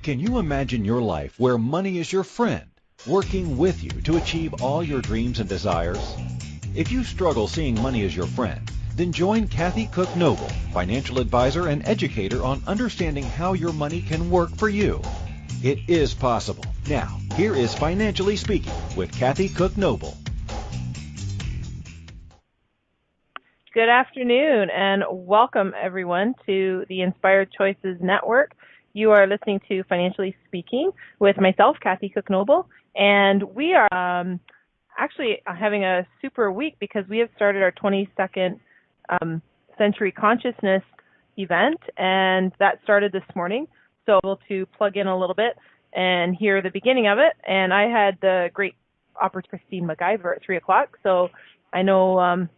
Can you imagine your life where money is your friend, working with you to achieve all your dreams and desires? If you struggle seeing money as your friend, then join Kathy Cook Noble, financial advisor and educator on understanding how your money can work for you. It is possible. Now, here is Financially Speaking with Kathy Cook Noble. Good afternoon and welcome everyone to the Inspired Choices Network. You are listening to Financially Speaking with myself, Kathy Cook Noble, and we are actually having a super week because we have started our 22nd Century Consciousness event, and that started this morning. So able to plug in a little bit and hear the beginning of it. And I had the great opportunity, Christine MacGyver at 3 o'clock. So I know I'm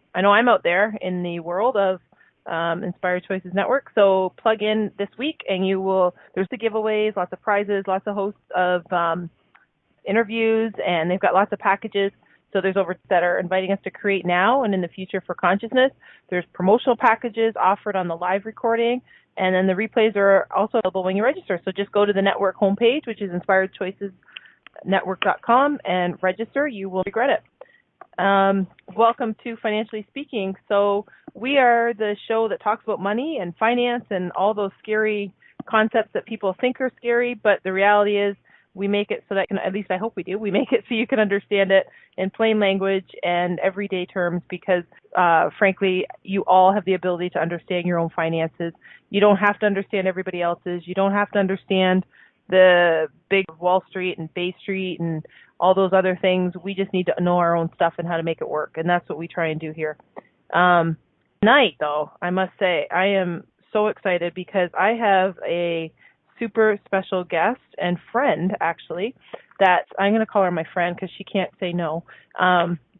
out there in the world of Inspired Choices Network. So plug in this week and there's the giveaways, lots of prizes, lots of hosts of interviews, and they've got lots of packages. So there's over that are inviting us to create now and in the future for consciousness. There's promotional packages offered on the live recording, and then the replays are also available when you register. So just go to the network homepage, which is inspiredchoicesnetwork.com, and register. You will regret it. Welcome to Financially Speaking. So we are the show that talks about money and finance and all those scary concepts that people think are scary, but the reality is we make it so that, at least I hope we do, we make it so you can understand it in plain language and everyday terms because, frankly, you all have the ability to understand your own finances. You don't have to understand everybody else's. You don't have to understand the big Wall Street and Bay Street and all those other things. We just need to know our own stuff and how to make it work, and that's what we try and do here. Tonight, though, I must say, I am so excited because I have a super special guest and friend, actually, that I'm going to call her my friend because she can't say no.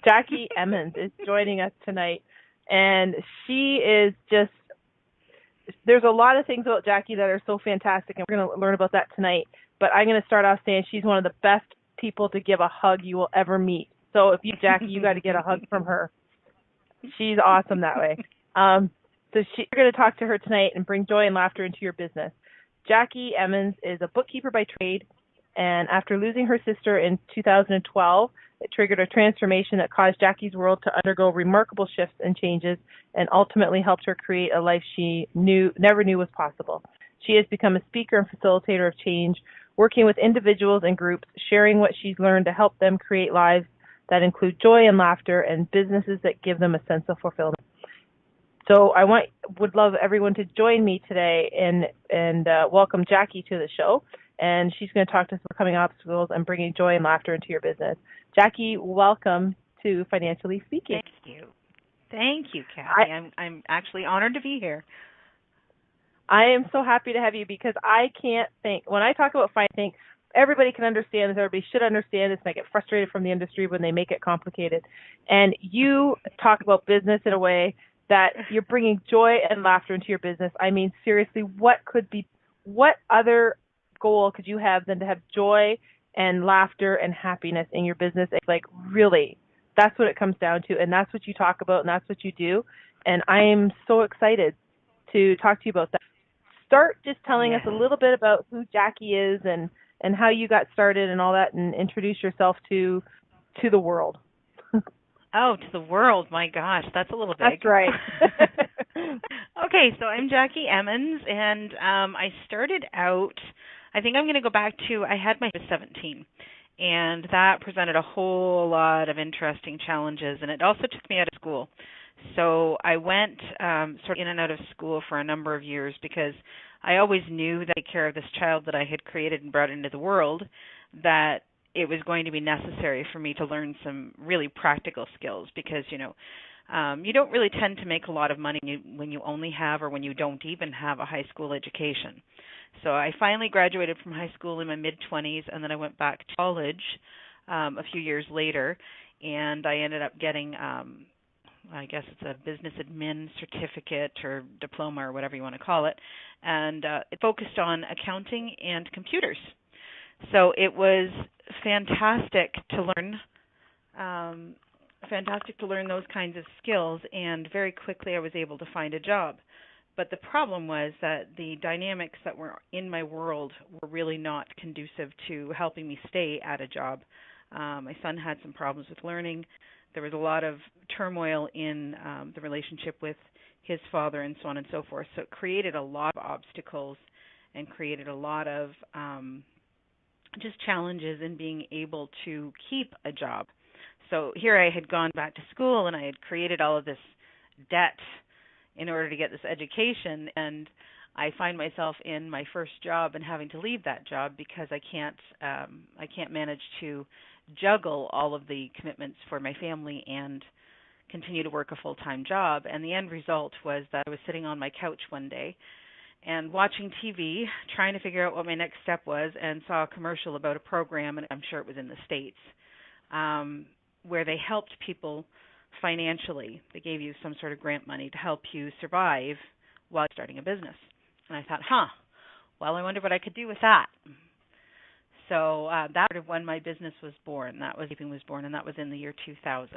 Jackie Emmons is joining us tonight, and she is just, there's a lot of things about Jackie that are so fantastic, and we're going to learn about that tonight. But I'm going to start off saying she's one of the best people to give a hug you will ever meet. So if you, Jackie, you got to get a hug from her. She's awesome that way. So we're going to talk to her tonight and bring joy and laughter into your business. Jackie Emmons is a bookkeeper by trade, and after losing her sister in 2012, it triggered a transformation that caused Jackie's world to undergo remarkable shifts and changes and ultimately helped her create a life she never knew was possible. She has become a speaker and facilitator of change, working with individuals and groups, sharing what she's learned to help them create lives that include joy and laughter and businesses that give them a sense of fulfillment. So I would love everyone to join me today and welcome Jackie to the show. And she's going to talk to us about overcoming obstacles and bringing joy and laughter into your business. Jackie, welcome to Financially Speaking. Thank you, Kathy. I'm actually honored to be here. I am so happy to have you because I can't think, when I talk about finance, I think everybody can understand this, everybody should understand this, and I get frustrated from the industry when they make it complicated. And you talk about business in a way that you're bringing joy and laughter into your business. I mean, seriously, what other goal could you have than to have joy and laughter and happiness in your business? It's like, really, that's what it comes down to, and that's what you talk about, and that's what you do. And I am so excited to talk to you about that. Start just telling us a little bit about who Jackie is and how you got started and all that, and introduce yourself to the world. Oh, to the world. My gosh, that's a little big. That's right. Okay, so I'm Jackie Emmons, and I started out, I think I'm going to go back to, I had my 17, and that presented a whole lot of interesting challenges, and it also took me out of school. So I went sort of in and out of school for a number of years because I always knew that to take care of this child that I had created and brought into the world, that it was going to be necessary for me to learn some really practical skills because, you don't really tend to make a lot of money when you only have or when you don't even have a high school education. So I finally graduated from high school in my mid-20s, and then I went back to college a few years later, and I ended up getting I guess it's a business admin certificate or diploma or whatever you want to call it, and it focused on accounting and computers. So it was fantastic to learn those kinds of skills, and very quickly I was able to find a job But the problem was that the dynamics that were in my world were really not conducive to helping me stay at a job. My son had some problems with learning. There was a lot of turmoil in the relationship with his father and so on and so forth. So it created a lot of obstacles and created a lot of just challenges in being able to keep a job. So here I had gone back to school and I had created all of this debt in order to get this education, and I find myself in my first job and having to leave that job because I can't manage to juggle all of the commitments for my family and continue to work a full-time job. And the end result was that I was sitting on my couch one day and watching TV, trying to figure out what my next step was, and saw a commercial about a program, and I'm sure it was in the States, where they helped people financially. They gave you some sort of grant money to help you survive while starting a business. And I thought, well, I wonder what I could do with that. So that was when my business was born. That was born, and that was in the year 2000.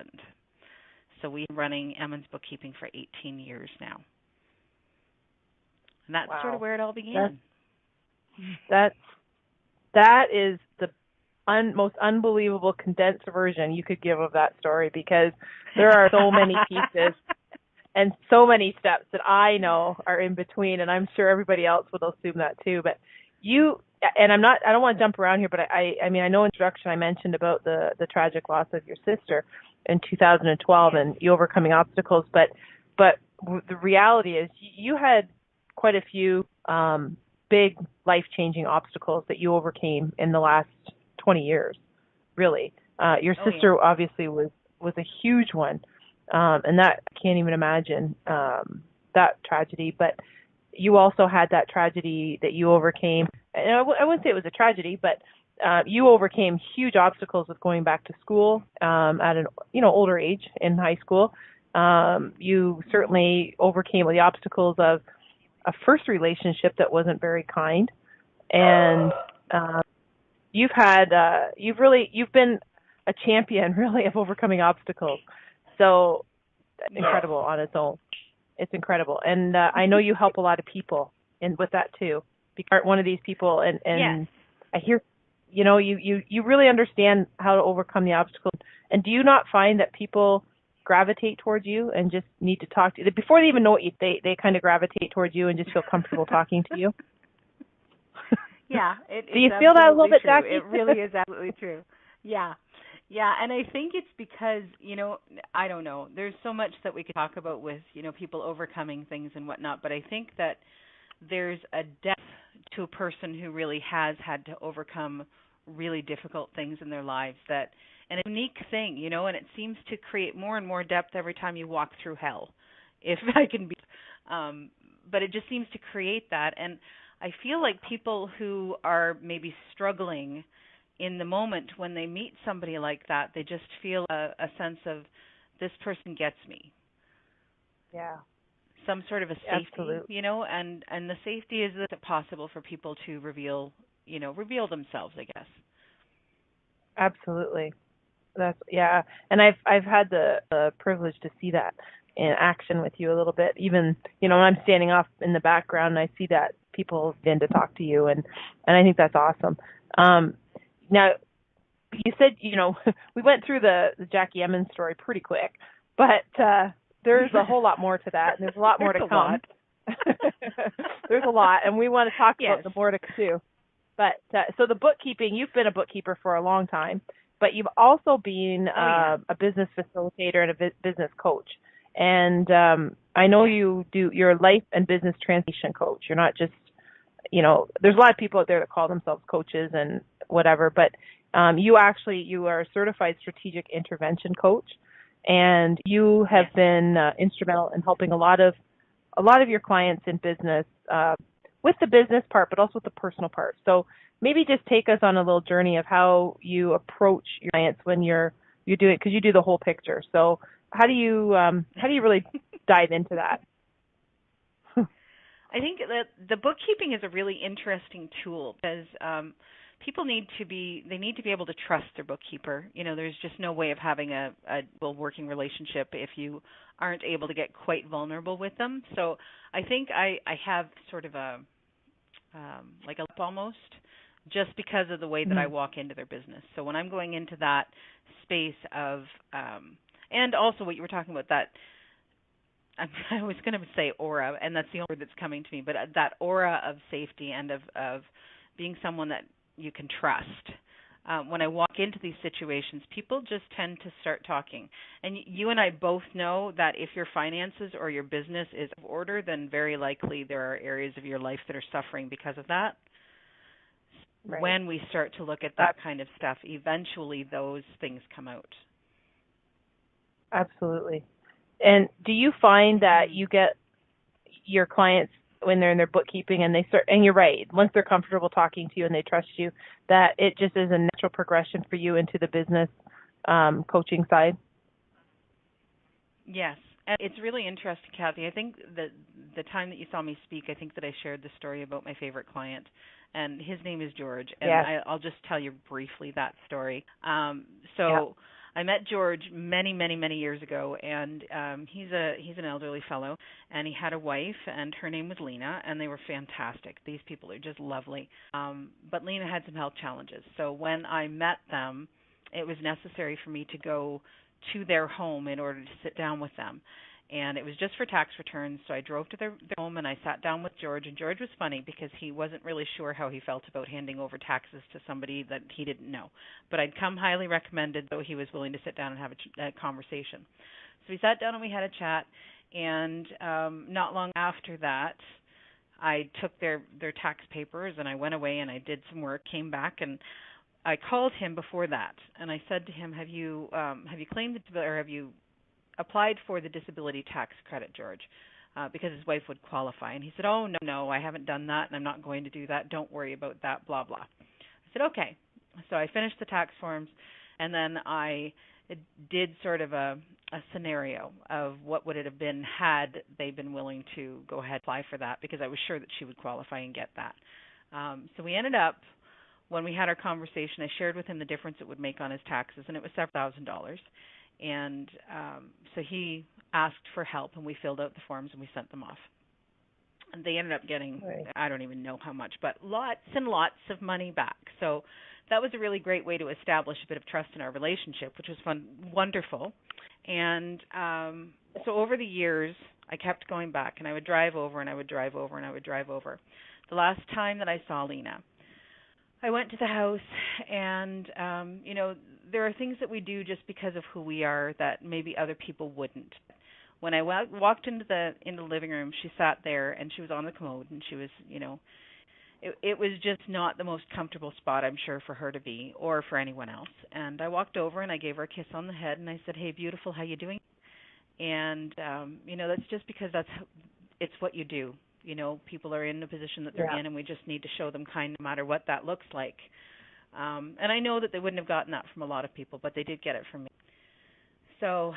So we've been running Emmons Bookkeeping for 18 years now. And that's sort of where it all began. That is the most unbelievable condensed version you could give of that story, because there are so many pieces and so many steps that I know are in between, and I'm sure everybody else will assume that too. But I don't want to jump around here, but I mean, I know in introduction I mentioned about the tragic loss of your sister in 2012 and you overcoming obstacles, but the reality is you had quite a few big life-changing obstacles that you overcame in the last 20 years, really. Your sister obviously was a huge one, and that I can't even imagine that tragedy. But you also had that tragedy that you overcame, and I wouldn't say it was a tragedy, but you overcame huge obstacles with going back to school at an older age in high school. You certainly overcame the obstacles of a first relationship that wasn't very kind, and you've been a champion really of overcoming obstacles. So incredible on its own. It's incredible. And I know you help a lot of people with that too. Because one of these people, and yes. I hear, you really understand how to overcome the obstacles. And do you not find that people gravitate towards you and just need to talk to you before they even know it? They kind of gravitate towards you and just feel comfortable talking to you. Yeah. Do you feel that a little bit, true. Jackie? It really is absolutely true. Yeah. Yeah, and I think it's because, I don't know, there's so much that we could talk about with, people overcoming things and whatnot, but I think that there's a depth to a person who really has had to overcome really difficult things in their lives, and a unique thing, and it seems to create more and more depth every time you walk through hell, if I can be, but it just seems to create that. And I feel like people who are maybe struggling in the moment when they meet somebody like that, they just feel a sense of, this person gets me. Yeah. Some sort of a safety, absolutely. And the safety is that it's possible for people to reveal themselves, I guess. Absolutely. And I've had the privilege to see that in action with you a little bit. Even, when I'm standing off in the background and I see that people begin to talk to you, and I think that's awesome. Now, you said, we went through the Jackie Emmons story pretty quick, but there's a whole lot more to that, and there's a lot more to come. There's a lot, and we want to talk about the more to come too. But so the bookkeeping, you've been a bookkeeper for a long time, but you've also been a business facilitator and a business coach. And I know you're a life and business transition coach. You're not just, there's a lot of people out there that call themselves coaches and whatever, but you are a certified strategic intervention coach, and you have been instrumental in helping a lot of your clients in business with the business part, but also with the personal part. So maybe just take us on a little journey of how you approach your clients when you're doing, because you do the whole picture. So how do you really dive into that? I think that the bookkeeping is a really interesting tool because people need to be able to trust their bookkeeper. There's just no way of having a working relationship if you aren't able to get quite vulnerable with them. So I think I have sort of a like a lip almost, just because of the way that I walk into their business. So when I'm going into that space of and also what you were talking about, that I was going to say aura, and that's the only word that's coming to me, but that aura of safety and of being someone that you can trust. When I walk into these situations, people just tend to start talking. And you and I both know that if your finances or your business is out of order, then very likely there are areas of your life that are suffering because of that. Right. When we start to look at that kind of stuff, eventually those things come out. Absolutely. And do you find that you get your clients when they're in their bookkeeping and they start, and you're right, once they're comfortable talking to you and they trust you, that it just is a natural progression for you into the business coaching side? Yes. And it's really interesting, Kathy. I think that the time that you saw me speak, I think that I shared the story about my favorite client, and his name is George. And I'll just tell you briefly that story. I met George many, many, many years ago, and he's an elderly fellow, and he had a wife, and her name was Lena, and they were fantastic. These people are just lovely. But Lena had some health challenges. So when I met them, it was necessary for me to go to their home in order to sit down with them. And it was just for tax returns, so I drove to their home and I sat down with George. And George was funny because he wasn't really sure how he felt about handing over taxes to somebody that he didn't know. But I'd come highly recommended, though he was willing to sit down and have a conversation. So we sat down and we had a chat, and not long after that, I took their tax papers and I went away and I did some work, came back, and I called him before that. And I said to him, have you claimed or have you applied for the disability tax credit, George, because his wife would qualify. And he said, oh, no, I haven't done that, and I'm not going to do that. Don't worry about that, blah, blah. I said, okay. So I finished the tax forms, and then I did sort of a scenario of what would it have been had they been willing to go ahead and apply for that, because I was sure that she would qualify and get that. So we ended up, when we had our conversation, I shared with him the difference it would make on his taxes, and it was several $1,000s. And so he asked for help, and we filled out the forms, and we sent them off. And they ended up getting, I don't even know how much, but lots and lots of money back. So that was a really great way to establish a bit of trust in our relationship, which was wonderful. And so over the years, I kept going back, and I would drive over, and I would drive over, and I would drive over. The last time that I saw Lena, I went to the house, and, there are things that we do just because of who we are that maybe other people wouldn't. When I walked into the living room, she sat there, and she was on the commode, and she was, it was just not the most comfortable spot, I'm sure, for her to be, or for anyone else. And I walked over, and I gave her a kiss on the head, and I said, hey, beautiful, how you doing? And, that's just because it's what you do. People are in the position that they're in, and we just need to show them kind no matter what that looks like. And I know that they wouldn't have gotten that from a lot of people, but they did get it from me. So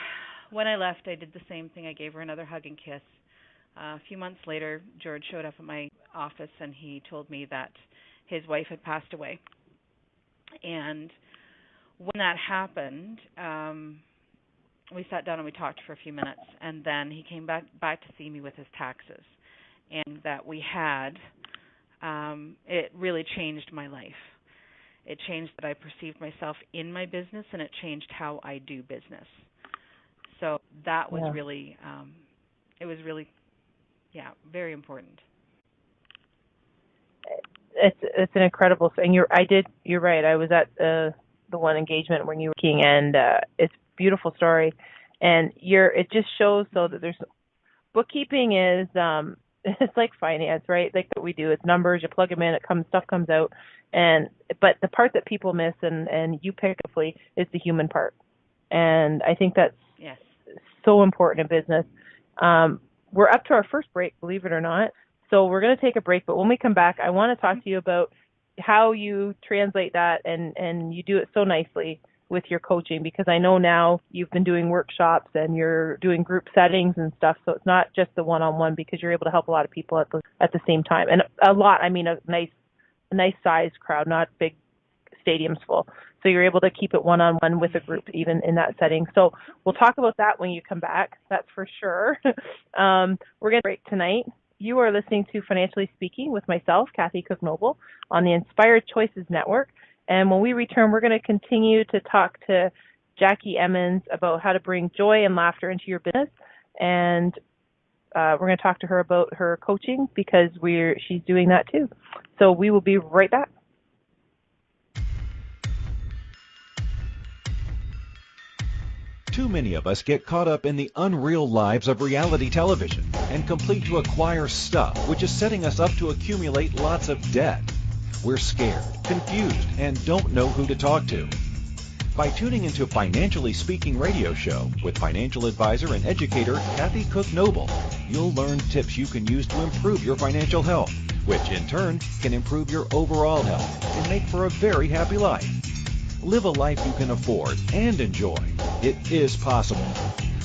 when I left, I did the same thing. I gave her another hug and kiss. A few months later, George showed up at my office, and he told me that his wife had passed away. And when that happened, we sat down and we talked for a few minutes, and then he came back to see me with his taxes. And that we had, it really changed my life. It changed that I perceived myself in my business, and it changed how I do business. So that was really, it was really, very important. It's an incredible thing. You're right. I was at the one engagement when you were working, and it's a beautiful story. And it just shows though that there's bookkeeping is. It's like finance, right? Like what we do, it's numbers. You plug them in, stuff comes out, but the part that people miss, and you pick up, is the human part, and I think that's so important in business. We're up to our first break, believe it or not, so we're going to take a break. But when we come back, I want to talk to you about how you translate that, and you do it so nicely with your coaching, because I know now you've been doing workshops and you're doing group settings and stuff, so it's not just the one-on-one, because you're able to help a lot of people at the same time. And a lot, I mean a nice sized crowd, not big stadium's full. So you're able to keep it one-on-one with a group, even in that setting. So we'll talk about that when you come back, that's for sure. We're going to break tonight. You are listening to Financially Speaking with myself, Kathy Cook-Noble, on the Inspired Choices Network. And when we return, we're going to continue to talk to Jackie Emmons about how to bring joy and laughter into your business. And we're going to talk to her about her coaching because she's doing that too. So we will be right back. Too many of us get caught up in the unreal lives of reality television and complete to acquire stuff, which is setting us up to accumulate lots of debt. We're scared, confused, and don't know who to talk to. By tuning into Financially Speaking radio show with financial advisor and educator Kathy Cook-Noble, you'll learn tips you can use to improve your financial health, which in turn can improve your overall health and make for a very happy life. Live a life you can afford and enjoy. It is possible.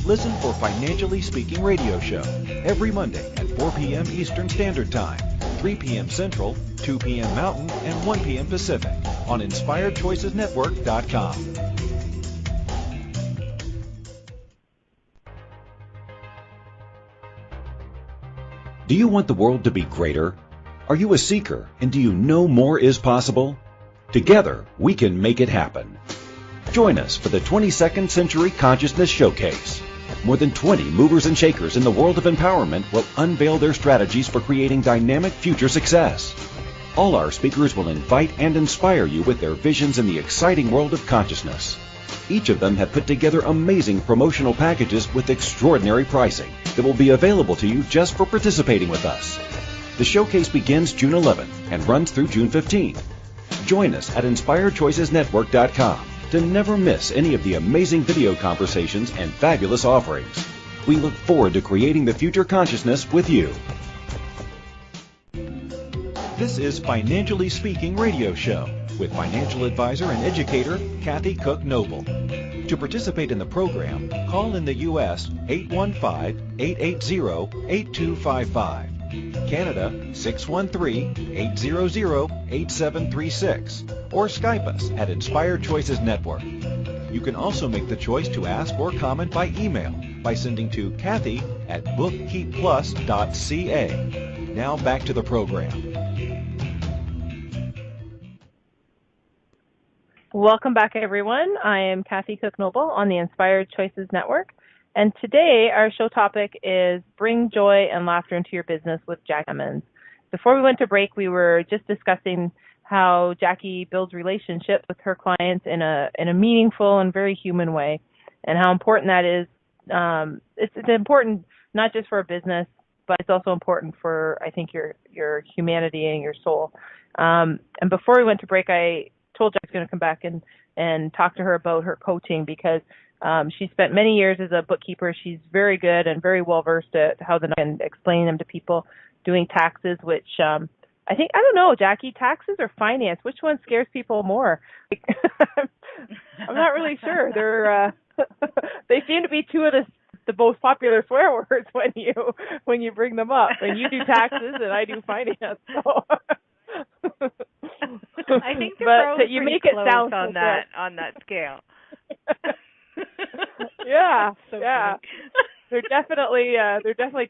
Listen for Financially Speaking radio show every Monday at 4 p.m. Eastern Standard Time, 3 p.m. Central, 2 p.m. Mountain, and 1 p.m. Pacific on InspiredChoicesNetwork.com. Do you want the world to be greater? Are you a seeker, and do you know more is possible? Together, we can make it happen. Join us for the 22nd Century Consciousness Showcase. More than 20 movers and shakers in the world of empowerment will unveil their strategies for creating dynamic future success. All our speakers will invite and inspire you with their visions in the exciting world of consciousness. Each of them have put together amazing promotional packages with extraordinary pricing that will be available to you just for participating with us. The showcase begins June 11th and runs through June 15th. Join us at InspiredChoicesNetwork.com to never miss any of the amazing video conversations and fabulous offerings. We look forward to creating the future consciousness with you. This is Financially Speaking radio show with financial advisor and educator Kathy Cook-Noble. To participate in the program, call in the U.S. 815-880-8255. Canada 613-800-8736 or Skype us at Inspired Choices Network. You can also make the choice to ask or comment by email by sending to Kathy at bookkeepplus.ca. Now back to the program. Welcome back, everyone. I am Kathy Cook-Noble on the Inspired Choices Network. And today our show topic is Bring Joy and Laughter into Your Business with Jackie Emmons. Before we went to break, we were just discussing how Jackie builds relationships with her clients in a meaningful and very human way, and how important that is. It's important not just for a business, but it's also important for, I think, your humanity and your soul. And before we went to break, I told Jackie I was going to come back and talk to her about her coaching because she spent many years as a bookkeeper. She's very good and very well versed at how and explaining them to people, doing taxes, which I don't know, Jackie, taxes or finance, which one scares people more? I'm not really sure. They seem to be two of the most popular swear words when you bring them up. And you do taxes and I do finance. So. I think they're both you pretty make it close sound on so that scale. Yeah, so yeah. They're definitely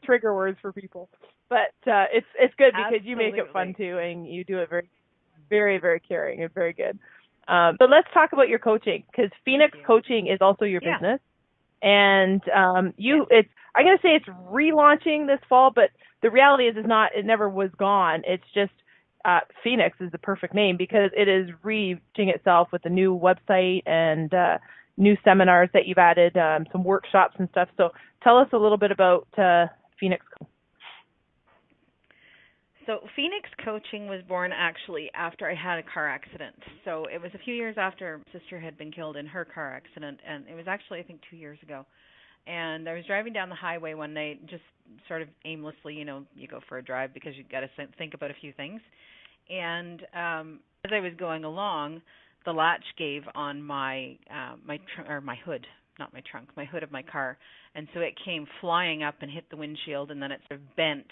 trigger words for people, but it's good because you make it fun too, and you do it very, very, very caring and very good. But let's talk about your coaching because Phoenix Coaching is also your business, and I'm gonna say it's relaunching this fall, but the reality is it never was gone. It's just Phoenix is the perfect name because it is reaching itself with a new website and new seminars that you've added, some workshops and stuff. So tell us a little bit about Phoenix. So Phoenix Coaching was born actually after I had a car accident. So it was a few years after my sister had been killed in her car accident, and it was actually, I think, 2 years ago. And I was driving down the highway one night, just sort of aimlessly, you go for a drive because you've got to think about a few things. And as I was going along, the latch gave on my hood, not my trunk, my hood of my car. And so it came flying up and hit the windshield, and then it sort of bent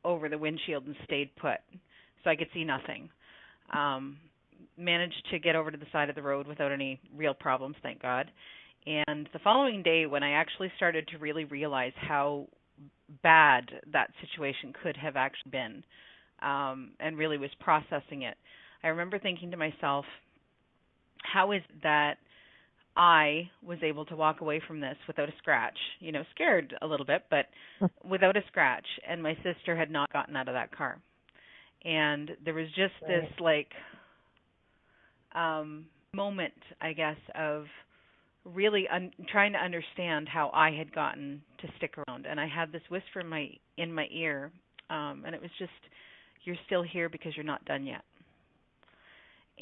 over the windshield and stayed put. So I could see nothing. managed to get over to the side of the road without any real problems, thank God. And the following day, when I actually started to really realize how bad that situation could have actually been, and really was processing it, I remember thinking to myself, how is it that I was able to walk away from this without a scratch, scared a little bit, but without a scratch, and my sister had not gotten out of that car. And there was just this moment, I guess, of really trying to understand how I had gotten to stick around. And I had this whisper in my ear, and it was just, you're still here because you're not done yet.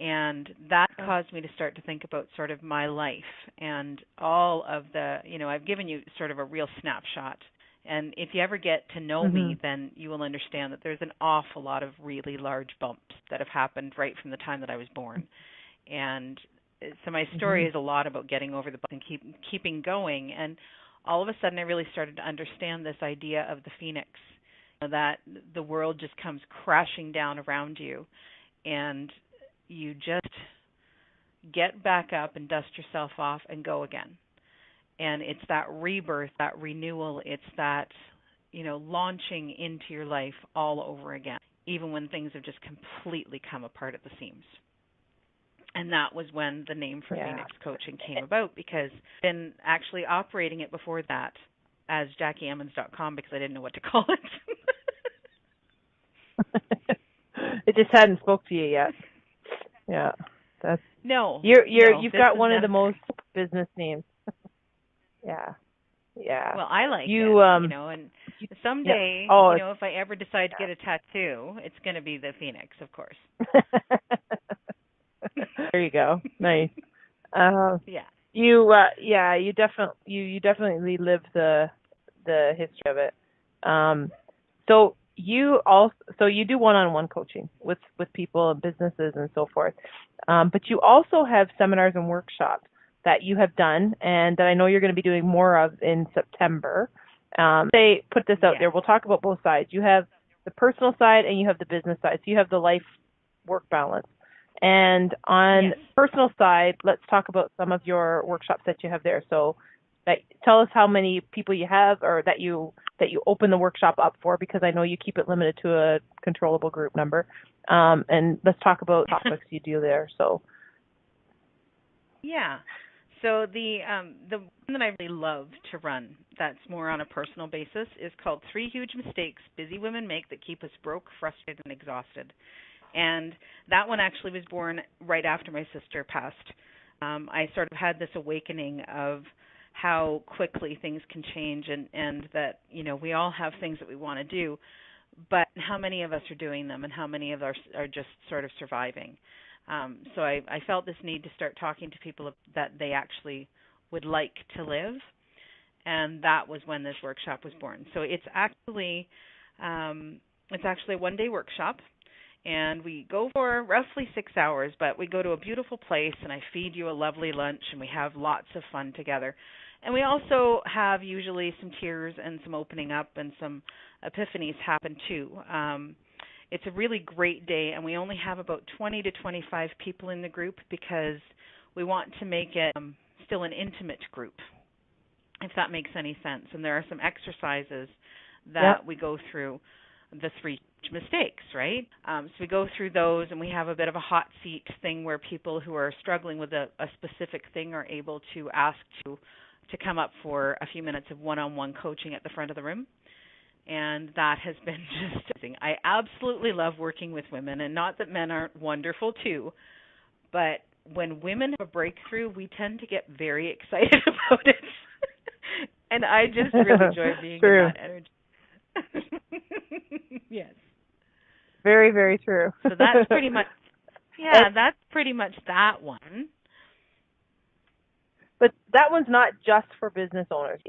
And that caused me to start to think about sort of my life and all of the, I've given you sort of a real snapshot. And if you ever get to know me, then you will understand that there's an awful lot of really large bumps that have happened right from the time that I was born. And so my story is a lot about getting over the bumps and keeping going. And all of a sudden I really started to understand this idea of the phoenix, that the world just comes crashing down around you, and you just get back up and dust yourself off and go again. And it's that rebirth, that renewal, it's that, launching into your life all over again, even when things have just completely come apart at the seams. And that was when the name for Phoenix Coaching came about, because I've been actually operating it before that as JackieEmmons.com because I didn't know what to call it. It just hadn't spoke to you yet. Yeah, that's you've got one of the most business names. Yeah. Well, I like it, and someday, if I ever decide to get a tattoo, it's going to be the Phoenix, of course. There you go. Nice. You definitely live the history of it. So you do one-on-one coaching with people and businesses and so forth. But you also have seminars and workshops that you have done and that I know you're going to be doing more of in September. Put this out there. We'll talk about both sides. You have the personal side and you have the business side. So you have the life-work balance. And on personal side, let's talk about some of your workshops that you have there. So tell us how many people you have, or that you open the workshop up for, because I know you keep it limited to a controllable group number. And let's talk about topics you do there. So So the one that I really love to run that's more on a personal basis is called 3 Huge Mistakes Busy Women Make That Keep Us Broke, Frustrated, and Exhausted. And that one actually was born right after my sister passed. I sort of had this awakening of how quickly things can change, and that, we all have things that we want to do, but how many of us are doing them and how many of us are just sort of surviving. So I felt this need to start talking to people that they actually would like to live, and that was when this workshop was born. So it's actually a one-day workshop. And we go for roughly 6 hours, but we go to a beautiful place, and I feed you a lovely lunch, and we have lots of fun together. And we also have usually some tears and some opening up and some epiphanies happen too. It's a really great day, and we only have about 20 to 25 people in the group because we want to make it still an intimate group, if that makes any sense. And there are some exercises that we go through, the 3 mistakes, right? So we go through those, and we have a bit of a hot seat thing where people who are struggling with a specific thing are able to ask to come up for a few minutes of one-on-one coaching at the front of the room. And that has been just amazing. I absolutely love working with women, and not that men aren't wonderful too, but when women have a breakthrough, we tend to get very excited about it. And I just really enjoy being in that energy. Yes. Very, very true. So that's pretty much, that's pretty much that one. But that one's not just for business owners.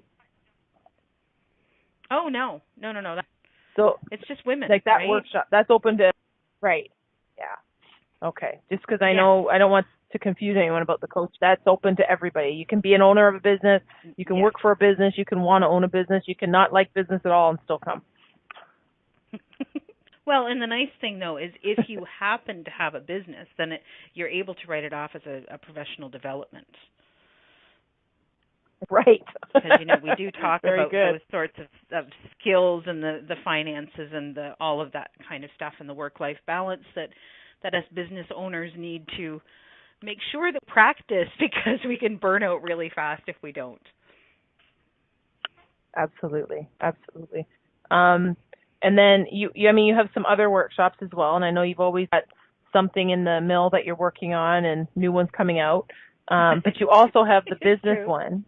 Oh, no. So it's just women. Like that right? workshop, that's open to, right. Yeah. Okay. Just because I know, I don't want to confuse anyone about the coach. That's open to everybody. You can be an owner of a business. You can work for a business. You can want to own a business. You can not like business at all and still come. Well, and the nice thing though is if you happen to have a business, then you're able to write it off as a professional development. Right. Because we do talk about good. those sorts of skills and the finances and all of that kind of stuff and the work-life balance that us business owners need to make sure that practice, because we can burn out really fast if we don't. Absolutely. And then you have some other workshops as well, and I know you've always got something in the mill that you're working on and new ones coming out. But you also have the business true. one.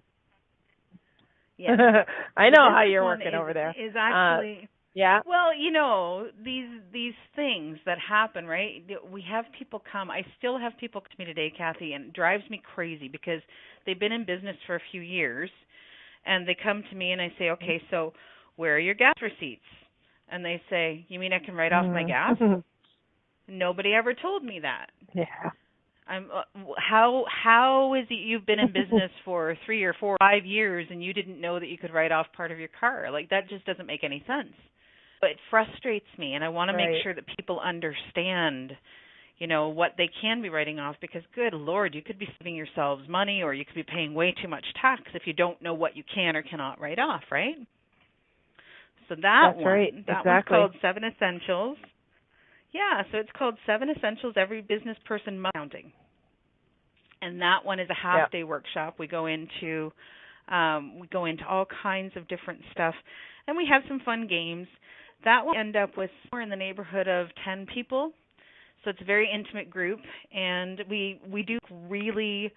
Yeah. I know how you're working over there. Is actually yeah. Well, these things that happen, right? We have people come. I still have people come to me today, Kathy, and it drives me crazy because they've been in business for a few years, and they come to me and I say, okay, so where are your gas receipts? And they say, you mean I can write off my gas? Nobody ever told me that. Yeah. How is it you've been in business for 3 or 4 or 5 years and you didn't know that you could write off part of your car? Like, that just doesn't make any sense. But it frustrates me, and I want to make sure that people understand, what they can be writing off, because good Lord, you could be saving yourselves money, or you could be paying way too much tax if you don't know what you can or cannot write off, right? So That's right. That exactly. one's called 7 Essentials. Yeah, so it's called 7 Essentials Every Business Person Must Accounting. And that one is a half-day workshop. We go into all kinds of different stuff, and we have some fun games. That will end up with somewhere in the neighborhood of 10 people. So it's a very intimate group, and we do really,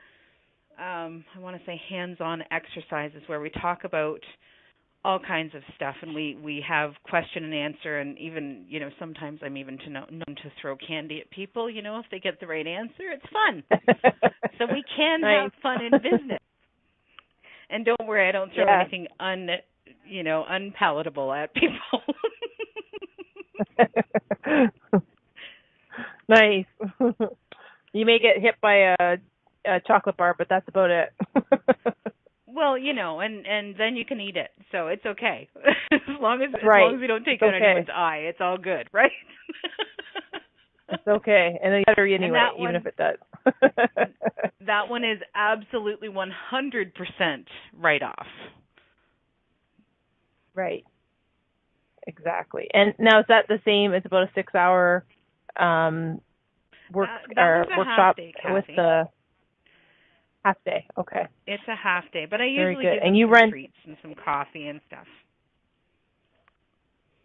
I want to say, hands-on exercises where we talk about all kinds of stuff, and we have question and answer, and even, sometimes I'm even known to throw candy at people, if they get the right answer. It's fun. So we can have fun in business. And don't worry, I don't throw anything unpalatable at people. Nice. You may get hit by a chocolate bar, but that's about it. Well, and then you can eat it, so it's okay. as long as we don't take out anyone's eye, it's all good, right? It's okay, and then you better anyway, even if it does. That one is absolutely 100% write-off. Right. Exactly. And now is that the same? It's about a 6-hour workshop with the half day. Okay. It's a half day, but I usually give them some treats and some coffee and stuff.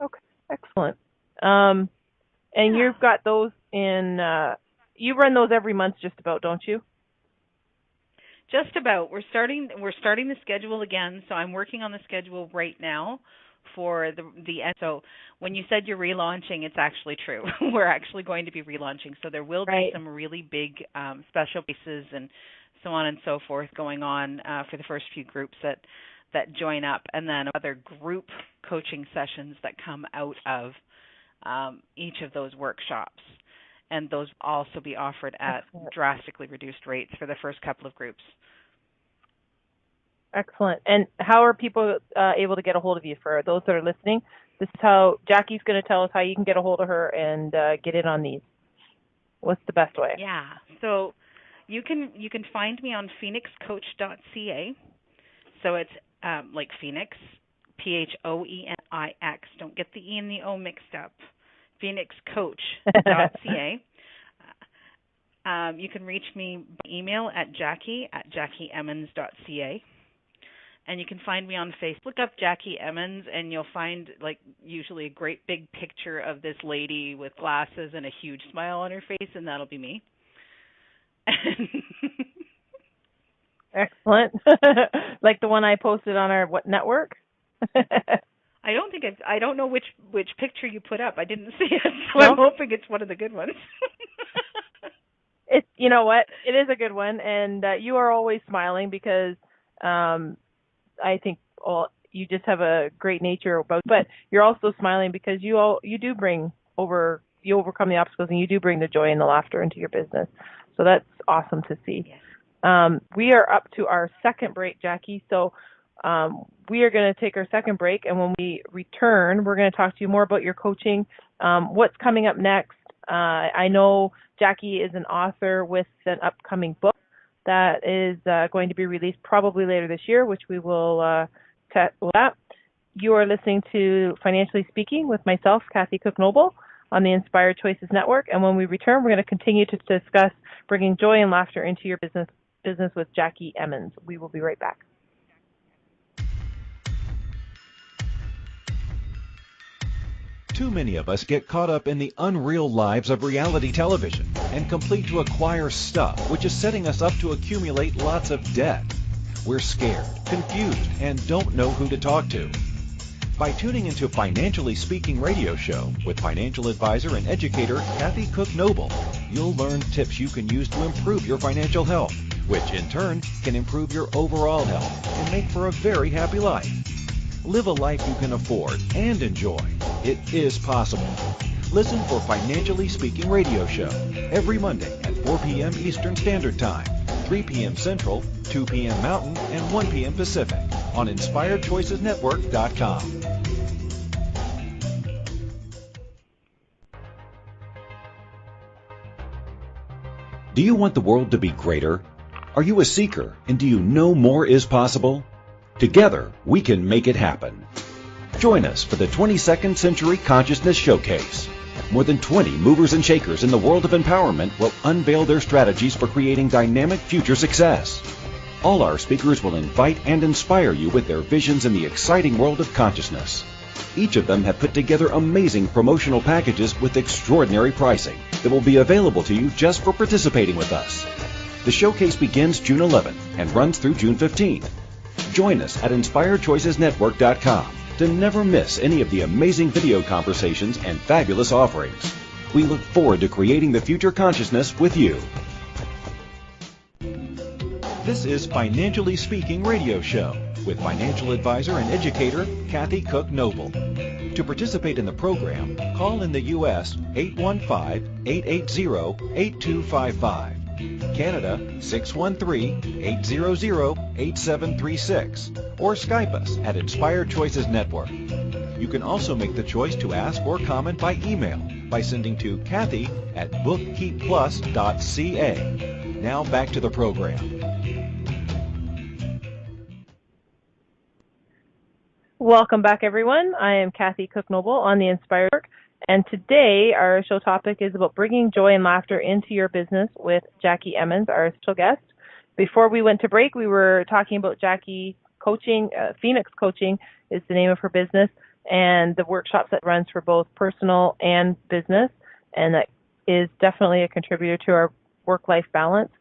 Okay, excellent. And you've got those in. You run those every month, just about, don't you? Just about. We're starting the schedule again, so I'm working on the schedule right now for the so when you said you're relaunching, it's actually true. We're actually going to be relaunching, so there will be some really big special pieces and so on and so forth going on for the first few groups that join up, and then other group coaching sessions that come out of each of those workshops. And those will also be offered at drastically reduced rates for the first couple of groups. Excellent. And how are people able to get a hold of you? For those that are listening, this is how Jackie's going to tell us how you can get a hold of her and get in on these. What's the best way? Yeah. So you can find me on phoenixcoach.ca. So it's like Phoenix, Phoenix. Don't get the E and the O mixed up. phoenixcoach.ca. You can reach me by email at jackie@jackieemmons.ca. And you can find me on Facebook. Look up Jackie Emmons, and you'll find, usually a great big picture of this lady with glasses and a huge smile on her face, and that'll be me. Excellent. Like the one I posted on our network? I don't know which picture you put up. I didn't see it, so I'm hoping it's one of the good ones. It's, you know what? It is a good one, and you are always smiling because I think you just have a great nature about. But you're also smiling because you overcome the obstacles, and you do bring the joy and the laughter into your business. So that's awesome to see. Yes. We are up to our second break, Jackie. So We are going to take our second break, and when we return, we're going to talk to you more about your coaching, what's coming up next. I know Jackie is an author with an upcoming book that is going to be released probably later this year, which we will chat about. You are listening to Financially Speaking with myself, Kathy Cook-Noble, on the Inspired Choices Network. And when we return, we're going to continue to discuss bringing joy and laughter into your business with Jackie Emmons. We will be right back. Too many of us get caught up in the unreal lives of reality television and complete to acquire stuff, which is setting us up to accumulate lots of debt. We're scared, confused, and don't know who to talk to. By tuning into Financially Speaking radio show with financial advisor and educator Kathy Cook-Noble, you'll learn tips you can use to improve your financial health, which in turn can improve your overall health and make for a very happy life. Live a life you can afford and enjoy. It is possible. Listen for Financially Speaking radio show every Monday at 4 p.m. Eastern Standard Time, 3 p.m. Central, 2 p.m. Mountain, and 1 p.m. Pacific on InspiredChoicesNetwork.com. Do you want the world to be greater? Are you a seeker, and do you know more is possible? Together, we can make it happen. Join us for the 22nd Century Consciousness Showcase. More than 20 movers and shakers in the world of empowerment will unveil their strategies for creating dynamic future success. All our speakers will invite and inspire you with their visions in the exciting world of consciousness. Each of them have put together amazing promotional packages with extraordinary pricing that will be available to you just for participating with us. The showcase begins June 11th and runs through June 15th. Join us at InspiredChoicesNetwork.com to never miss any of the amazing video conversations and fabulous offerings. We look forward to creating the future consciousness with you. This is Financially Speaking radio show with financial advisor and educator Kathy Cook-Noble. To participate in the program, call in the U.S. 815-880-8255. Canada 613-800-8736, or Skype us at Inspired Choices Network. You can also make the choice to ask or comment by email by sending to Kathy at bookkeepplus.ca. Now back to the program. Welcome back, everyone. I am Kathy Cook-Noble on the Inspired Network. And today our show topic is about bringing joy and laughter into your business with Jackie Emmons, our special guest. Before we went to break, we were talking about Jackie Coaching. Phoenix Coaching is the name of her business, and the workshops that runs for both personal and business, and that is definitely a contributor to our work-life balance.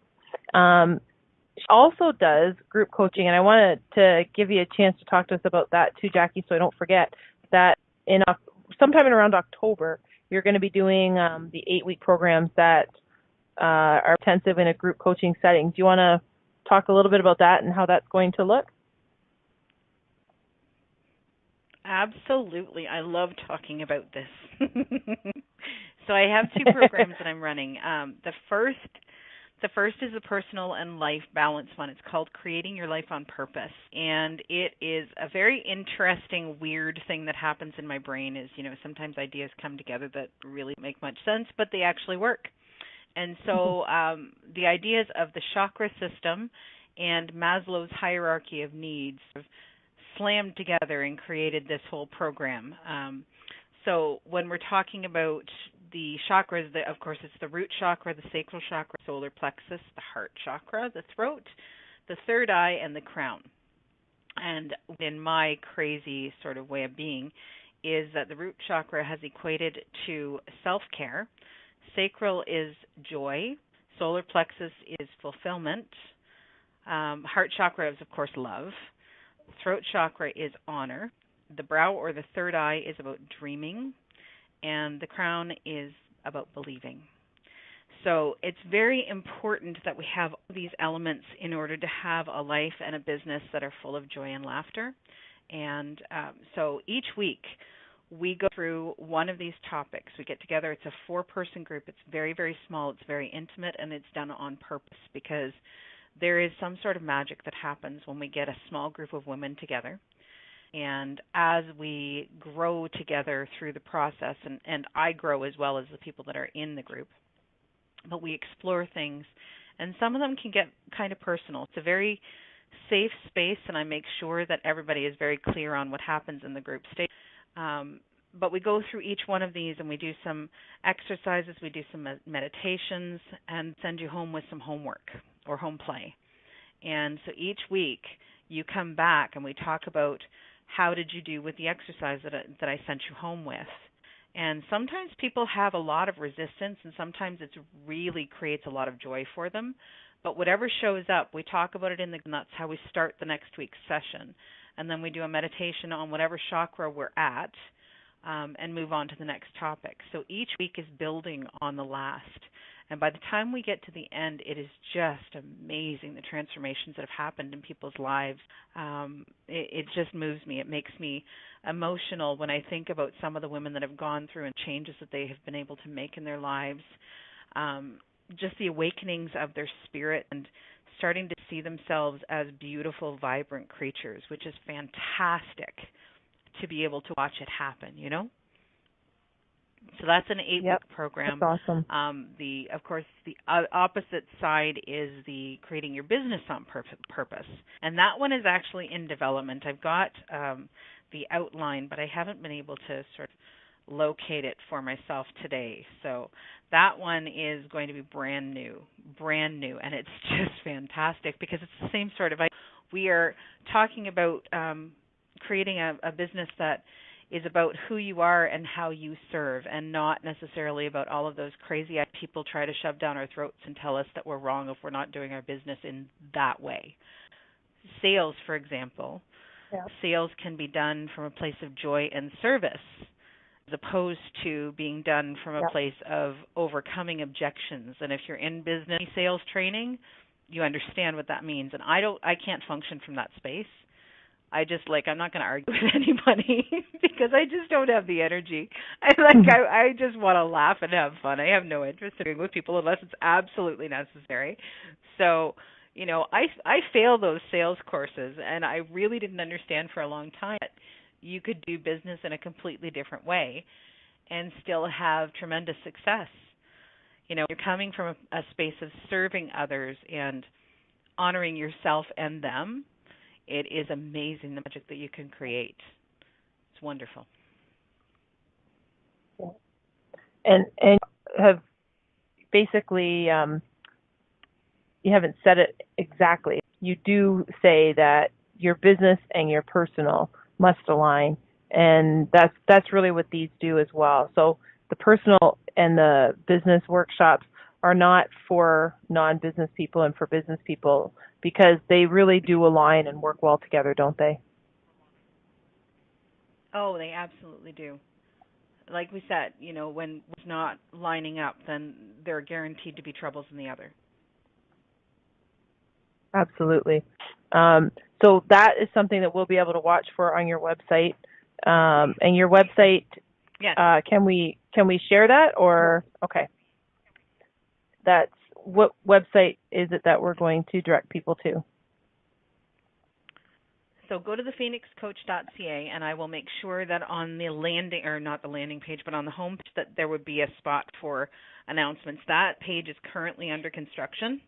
She also does group coaching, and I wanted to give you a chance to talk to us about that too, Jackie, so I don't forget that sometime in around October, you're going to be doing the 8-week programs that are intensive in a group coaching setting. Do you want to talk a little bit about that and how that's going to look? Absolutely. I love talking about this. So I have 2 programs that I'm running. The first is the personal and life balance one. It's called Creating Your Life on Purpose. And it is a very interesting, weird thing that happens in my brain is, sometimes ideas come together that really make much sense, but they actually work. And so the ideas of the chakra system and Maslow's hierarchy of needs slammed together and created this whole program. So when we're talking about the chakras, of course, it's the root chakra, the sacral chakra, solar plexus, the heart chakra, the throat, the third eye, and the crown. And in my crazy sort of way of being is that the root chakra has equated to self-care. Sacral is joy. Solar plexus is fulfillment. Heart chakra is, of course, love. Throat chakra is honor. The brow or the third eye is about dreaming. And the crown is about believing. So it's very important that we have all these elements in order to have a life and a business that are full of joy and laughter. And so each week we go through one of these topics. We get together. It's a 4-person group. It's very, very small. It's very intimate, and it's done on purpose because there is some sort of magic that happens when we get a small group of women together. And as we grow together through the process, and I grow as well as the people that are in the group, but we explore things, and some of them can get kind of personal. It's a very safe space, and I make sure that everybody is very clear on what happens in the group state. But we go through each one of these, and we do some exercises, we do some meditations, and send you home with some homework or home play. And so each week you come back, and we talk about how did you do with the exercise that I sent you home with. And sometimes people have a lot of resistance, and sometimes it really creates a lot of joy for them. But whatever shows up, we talk about it and that's how we start the next week's session. And then we do a meditation on whatever chakra we're at, and move on to the next topic. So each week is building on the last. And by the time we get to the end, it is just amazing the transformations that have happened in people's lives. It just moves me. It makes me emotional when I think about some of the women that have gone through and changes that they have been able to make in their lives. Just the awakenings of their spirit and starting to see themselves as beautiful, vibrant creatures, which is fantastic to be able to watch it happen, you know? So that's an 8-week program. That's awesome. Of course, the opposite side is the creating your business on purpose. And that one is actually in development. I've got the outline, but I haven't been able to sort of locate it for myself today. So that one is going to be brand new. And it's just fantastic because it's the same sort of, we are talking about creating a business that is about who you are and how you serve, and not necessarily about all of those crazy people try to shove down our throats and tell us that we're wrong if we're not doing our business in that way. Sales, for example, sales can be done from a place of joy and service as opposed to being done from a place of overcoming objections. And if you're in business sales training, you understand what that means. And I can't function from that space. I'm not going to argue with anybody because I just don't have the energy. I just want to laugh and have fun. I have no interest in being with people unless it's absolutely necessary. So, I failed those sales courses, and I really didn't understand for a long time that you could do business in a completely different way and still have tremendous success. You're coming from a space of serving others and honoring yourself and them. It is amazing the magic that you can create. It's wonderful. Yeah. And have basically, you haven't said it exactly. You do say that your business and your personal must align, and that's really what these do as well. So the personal and the business workshops are not for non-business people and for business people, because they really do align and work well together, don't they? Oh, they absolutely do. Like we said, when it's not lining up, then there are guaranteed to be troubles in the other. Absolutely. So that is something that we'll be able to watch for on your website. And your website, yes. Can we share that, or okay? That's what website is it that we're going to direct people to? So go to thephoenixcoach.ca, and I will make sure that on the landing, or not the landing page, but on the home page, that there would be a spot for announcements. That page is currently under construction,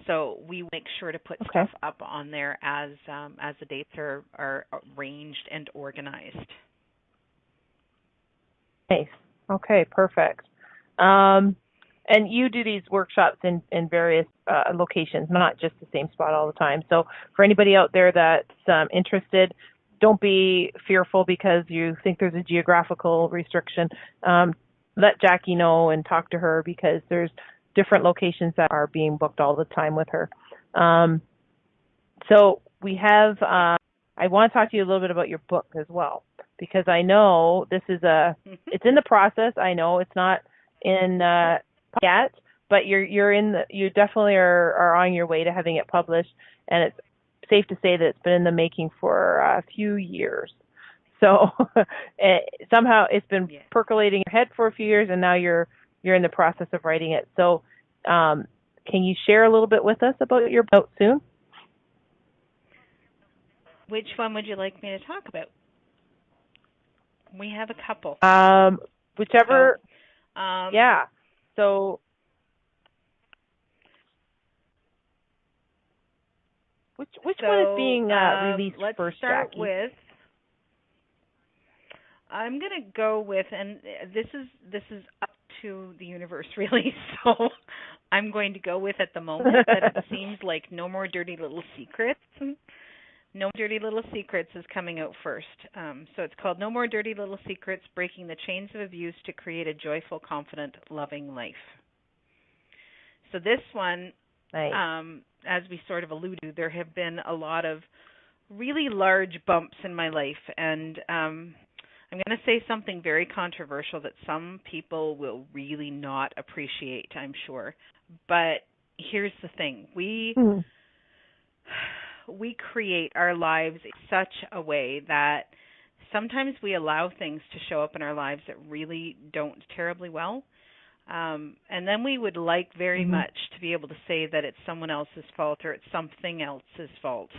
so we make sure to put stuff up on there as the dates are arranged and organized. Nice. Okay, perfect. And you do these workshops in various locations, not just the same spot all the time. So for anybody out there that's interested, don't be fearful because you think there's a geographical restriction. Let Jackie know and talk to her, because there's different locations that are being booked all the time with her. So we have, I want to talk to you a little bit about your book as well, because I know this is it's in the process. I know it's not in yet, but you definitely are on your way to having it published, and it's safe to say that it's been in the making for a few years. So somehow it's been percolating in your head for a few years, and now you're in the process of writing it. So can you share a little bit with us about your book soon? Which one would you like me to talk about? We have a couple. Whichever. Yeah. So, which one is being released let's first, start Jackie? with. I'm going to go with, and this is up to the universe really. So I'm going to go with at the moment that it seems like No More Dirty Little Secrets. No More Dirty Little Secrets is coming out first. So it's called No More Dirty Little Secrets: Breaking the Chains of Abuse to Create a Joyful, Confident, Loving Life. So this one, nice. As we sort of alluded to, there have been a lot of really large bumps in my life, and I'm going to say something very controversial that some people will really not appreciate, I'm sure. But here's the thing. We create our lives in such a way that sometimes we allow things to show up in our lives that really don't terribly well. And then we would like very much to be able to say that it's someone else's fault or it's something else's fault.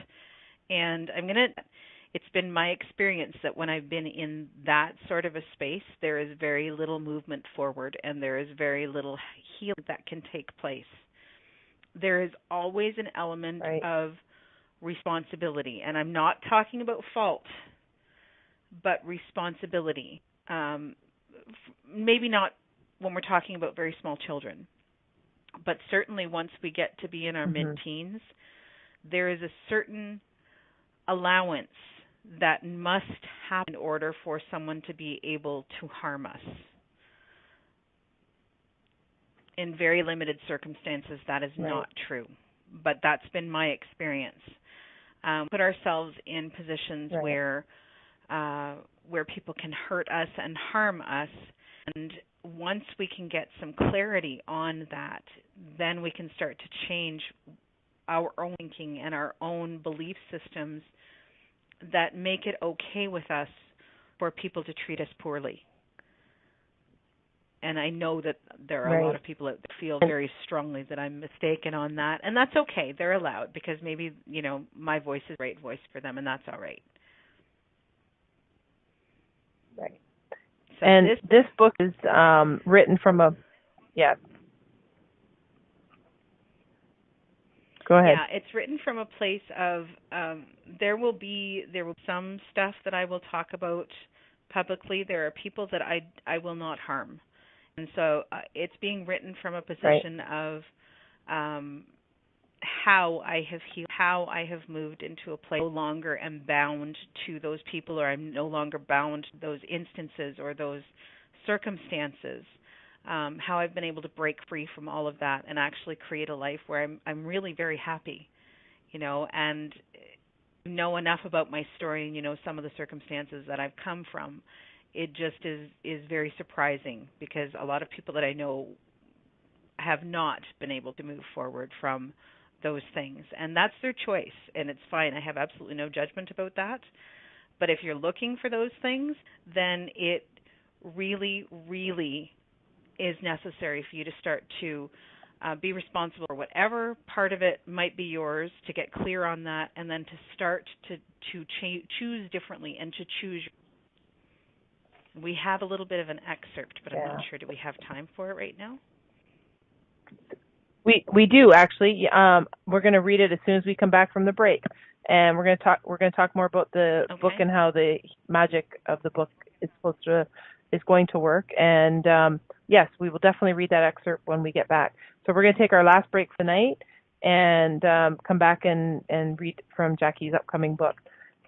And it's been my experience that when I've been in that sort of a space, there is very little movement forward and there is very little healing that can take place. There is always an element of responsibility, and I'm not talking about fault, but responsibility. Maybe not when we're talking about very small children, but certainly once we get to be in our mid-teens, there is a certain allowance that must happen in order for someone to be able to harm us. In very limited circumstances, that is not true, but that's been my experience. Put ourselves in positions where people can hurt us and harm us, and once we can get some clarity on that, then we can start to change our own thinking and our own belief systems that make it okay with us for people to treat us poorly. And I know that there are a lot of people that feel very strongly that I'm mistaken on that, and that's okay. They're allowed, because maybe, my voice is the right voice for them, and that's all right. Right. So and this book is written from a, Go ahead. Yeah, it's written from a place of there will be some stuff that I will talk about publicly. There are people that I will not harm. And so it's being written from a position of how I have healed, how I have moved into a place no longer am bound to those people, or I'm no longer bound to those instances or those circumstances. How I've been able to break free from all of that and actually create a life where I'm really very happy, and know enough about my story and some of the circumstances that I've come from. It just is very surprising, because a lot of people that I know have not been able to move forward from those things, and that's their choice, and it's fine. I have absolutely no judgment about that. But if you're looking for those things, then it really, really is necessary for you to start to be responsible for whatever part of it might be yours, to get clear on that, and then to start to choose differently and to choose. We have a little bit of an excerpt, but I'm not sure. Do we have time for it right now? We do, actually. We're going to read it as soon as we come back from the break, and we're going to talk more about the book and how the magic of the book is going to work. And yes, we will definitely read that excerpt when we get back. So we're going to take our last break for the night and come back and read from Jackie's upcoming book.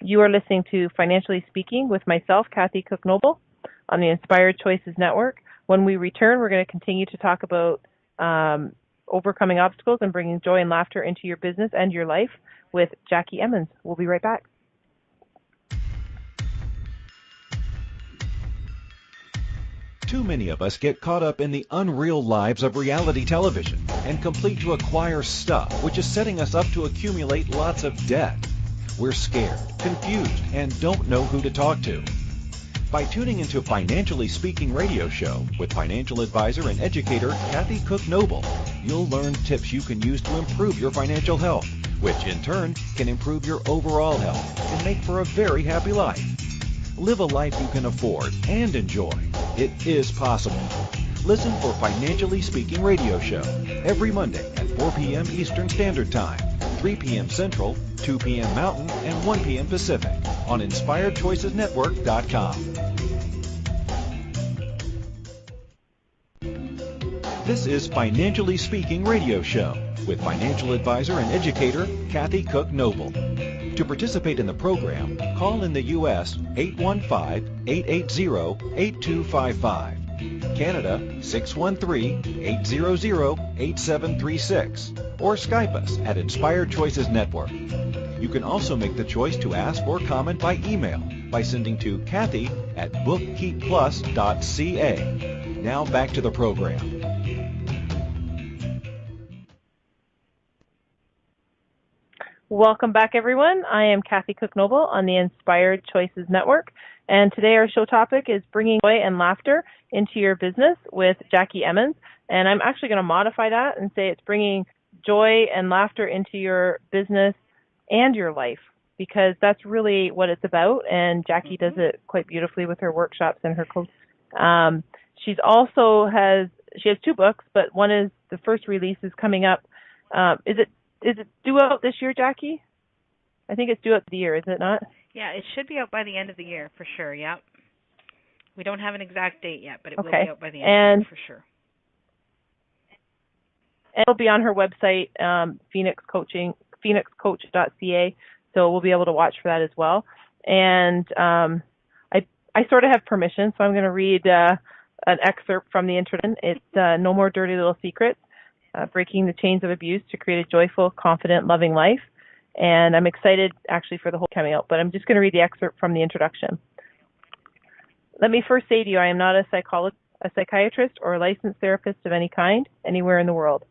You are listening to Financially Speaking with myself, Kathy Cook-Noble, on the Inspired Choices Network. When we return, we're going to continue to talk about overcoming obstacles and bringing joy and laughter into your business and your life with Jackie Emmons. We'll be right back. Too many of us get caught up in the unreal lives of reality television and complete to acquire stuff, which is setting us up to accumulate lots of debt. We're scared, confused, and don't know who to talk to. By tuning into Financially Speaking Radio Show with financial advisor and educator Kathy Cook Noble, you'll learn tips you can use to improve your financial health, which in turn can improve your overall health and make for a very happy life. Live a life you can afford and enjoy. It is possible. Listen for Financially Speaking Radio Show every Monday at 4 p.m. Eastern Standard Time, 3 p.m. Central, 2 p.m. Mountain, and 1 p.m. Pacific on InspiredChoicesNetwork.com. This is Financially Speaking Radio Show with financial advisor and educator Kathy Cook Noble. To participate in the program, call in the U.S. 815-880-8255, Canada 613-800-8736, or Skype us at Inspired Choices Network. You can also make the choice to ask or comment by email by sending to Kathy at bookkeepplus.ca. Now back to the program. Welcome back, everyone. I am Kathy Cook Noble on the Inspired Choices Network, and today our show topic is bringing joy and laughter into your business with Jackie Emmons, and I'm actually going to modify that and say it's bringing joy and laughter into your business and your life, because that's really what it's about, and Jackie does it quite beautifully with her workshops and her coach. She has 2 books, but one is the first release is coming up. Is it due out this year, Jackie? I think it's due out the year, is it not? Yeah, it should be out by the end of the year for sure, yeah. We don't have an exact date yet, but it will be out by the end of the year for sure. And it'll be on her website, phoenixcoach.ca, so we'll be able to watch for that as well. And I sort of have permission, so I'm going to read an excerpt from the introduction. It's No More Dirty Little Secrets. Breaking the chains of abuse to create a joyful, confident, loving life. And I'm excited actually for the whole coming out, but I'm just going to read the excerpt from the introduction. Let me first say to you, I am not a psychiatrist or a licensed therapist of any kind anywhere in the world.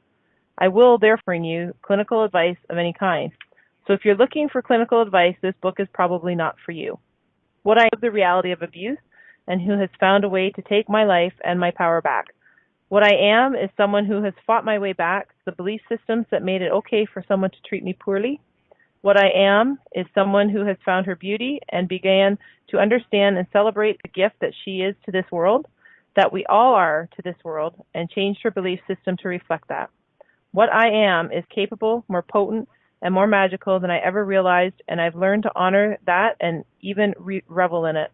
I will therefore bring you clinical advice of any kind. So if you're looking for clinical advice, this book is probably not for you. What I know the reality of abuse and who has found a way to take my life and my power back. What I am is someone who has fought my way back to the belief systems that made it okay for someone to treat me poorly. What I am is someone who has found her beauty and began to understand and celebrate the gift that she is to this world, that we all are to this world, and changed her belief system to reflect that. What I am is capable, more potent, and more magical than I ever realized, and I've learned to honor that and even revel in it.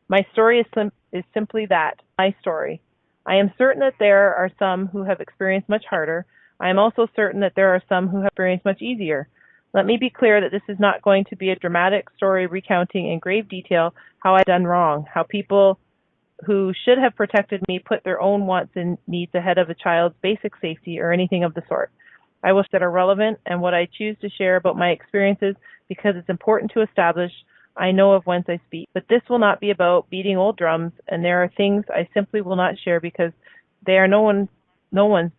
My story is simply that, my story. I am certain that there are some who have experienced much harder. I am also certain that there are some who have experienced much easier. Let me be clear that this is not going to be a dramatic story recounting in grave detail how I've done wrong, how people who should have protected me put their own wants and needs ahead of a child's basic safety or anything of the sort. I will that are relevant and what I choose to share about my experiences because it's important to establish I know of whence I speak. But this will not be about beating old drums, and there are things I simply will not share because they are no one's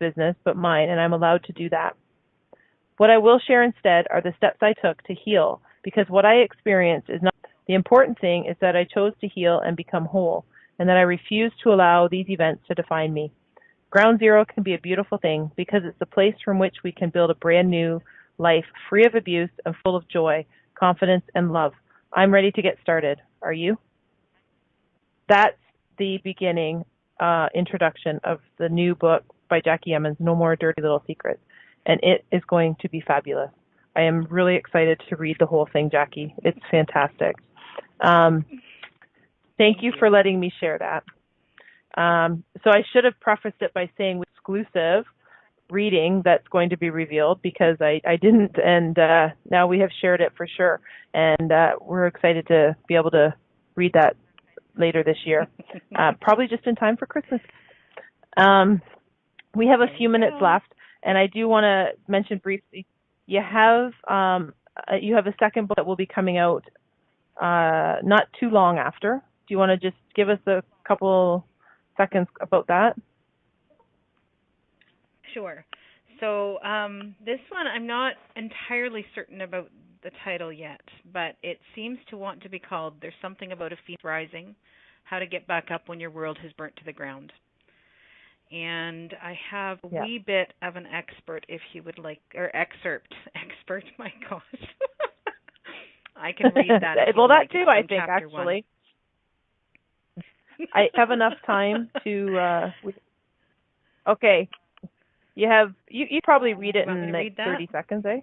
business but mine, and I'm allowed to do that. What I will share instead are the steps I took to heal, because what I experienced is not the important thing is that I chose to heal and become whole, and that I refuse to allow these events to define me. Ground zero can be a beautiful thing because it's the place from which we can build a brand new life free of abuse and full of joy, confidence, and love. I'm ready to get started. Are you? That's the beginning introduction of the new book by Jackie Emmons, No More Dirty Little Secrets. And it is going to be fabulous. I am really excited to read the whole thing, Jackie. It's fantastic. Thank you for letting me share that. So I should have prefaced it by saying exclusive reading that's going to be revealed because I didn't, and now we have shared it for sure. And we're excited to be able to read that later this year, probably just in time for Christmas. We have a few minutes left, and I do want to mention briefly, you have a second book that will be coming out not too long after. Do you want to just give us a couple seconds about that? Sure. So this one, I'm not entirely certain about the title yet, but it seems to want to be called There's Something About a Phoenix Rising, How to Get Back Up When Your World Has Burnt to the Ground. And I have a wee bit of an expert, if you would like, or excerpt. Expert, my gosh. I can read that. Well, that like. too, I think, actually. I have enough time to. Okay, you probably read it in like 30 seconds, eh?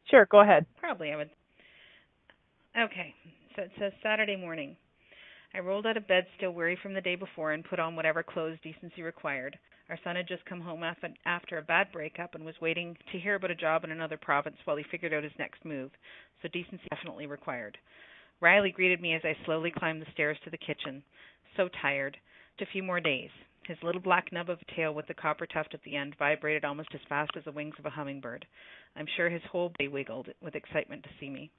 Sure, go ahead. Probably, I would. Okay, so it says Saturday morning. I rolled out of bed, still weary from the day before, and put on whatever clothes decency required. Our son had just come home after a bad breakup and was waiting to hear about a job in another province while he figured out his next move, so decency definitely required. Riley greeted me as I slowly climbed the stairs to the kitchen. So tired. Just a few more days. His little black nub of a tail with the copper tuft at the end vibrated almost as fast as the wings of a hummingbird. I'm sure his whole body wiggled with excitement to see me.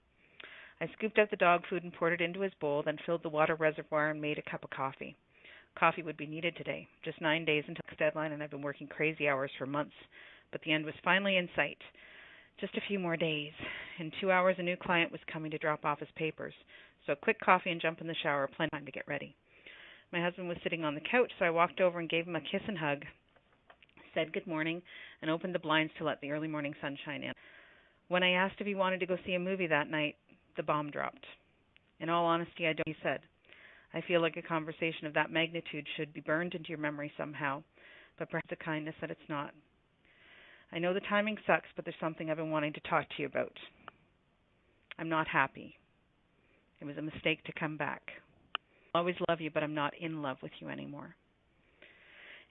I scooped out the dog food and poured it into his bowl, then filled the water reservoir and made a cup of coffee. Coffee would be needed today. Just 9 days until the deadline, and I've been working crazy hours for months. But the end was finally in sight. Just a few more days. In 2 hours, a new client was coming to drop off his papers. So quick coffee and jump in the shower, plenty of time to get ready. My husband was sitting on the couch, so I walked over and gave him a kiss and hug, said good morning, and opened the blinds to let the early morning sunshine in. When I asked if he wanted to go see a movie that night, the bomb dropped. In all honesty, I don't, he said. I feel like a conversation of that magnitude should be burned into your memory somehow, but perhaps a kindness that it's not. I know the timing sucks, but there's something I've been wanting to talk to you about. I'm not happy. It was a mistake to come back. I'll always love you, but I'm not in love with you anymore.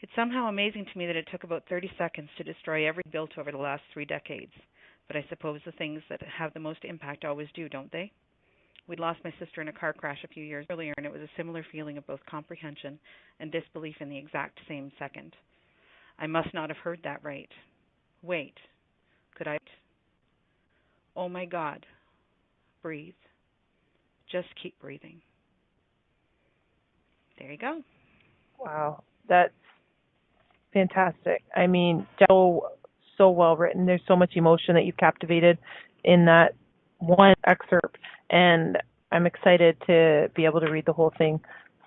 It's somehow amazing to me that it took about 30 seconds to destroy everything built over the last 3 decades. But I suppose the things that have the most impact always do, don't they? We'd lost my sister in a car crash a few years earlier, and it was a similar feeling of both comprehension and disbelief in the exact same second. I must not have heard that right. Wait. Could I? Oh my God. Breathe. Just keep breathing. There you go. Wow. That's fantastic. I mean, so well written. There's so much emotion that you've captivated in that one excerpt, and I'm excited to be able to read the whole thing.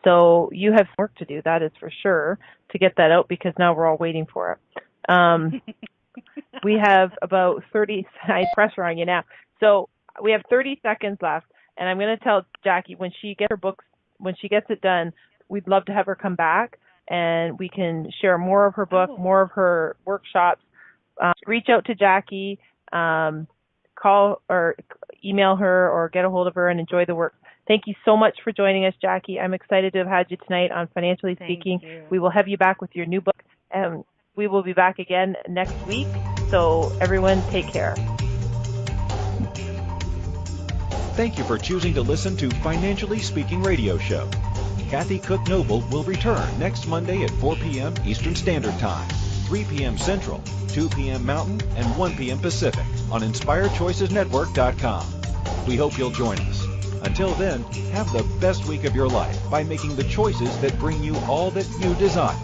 So you have work to do, that is for sure, to get that out, because now we're all waiting for it. We have about 30, I pressure on you now. So we have 30 seconds left, and I'm going to tell Jackie when she gets her books, when she gets it done, we'd love to have her come back and we can share more of her book, more of her workshops. Reach out to Jackie, call or email her or get a hold of her and enjoy the work. Thank you so much for joining us, Jackie. I'm excited to have had you tonight on Financially Speaking. We will have you back with your new book, and we will be back again next week. So everyone, take care. Thank you for choosing to listen to Financially Speaking Radio Show. Kathy Cook Noble will return next Monday at 4 p.m. Eastern Standard Time, 3 p.m. Central, 2 p.m. Mountain, and 1 p.m. Pacific on InspiredChoicesNetwork.com. We hope you'll join us. Until then, have the best week of your life by making the choices that bring you all that you desire.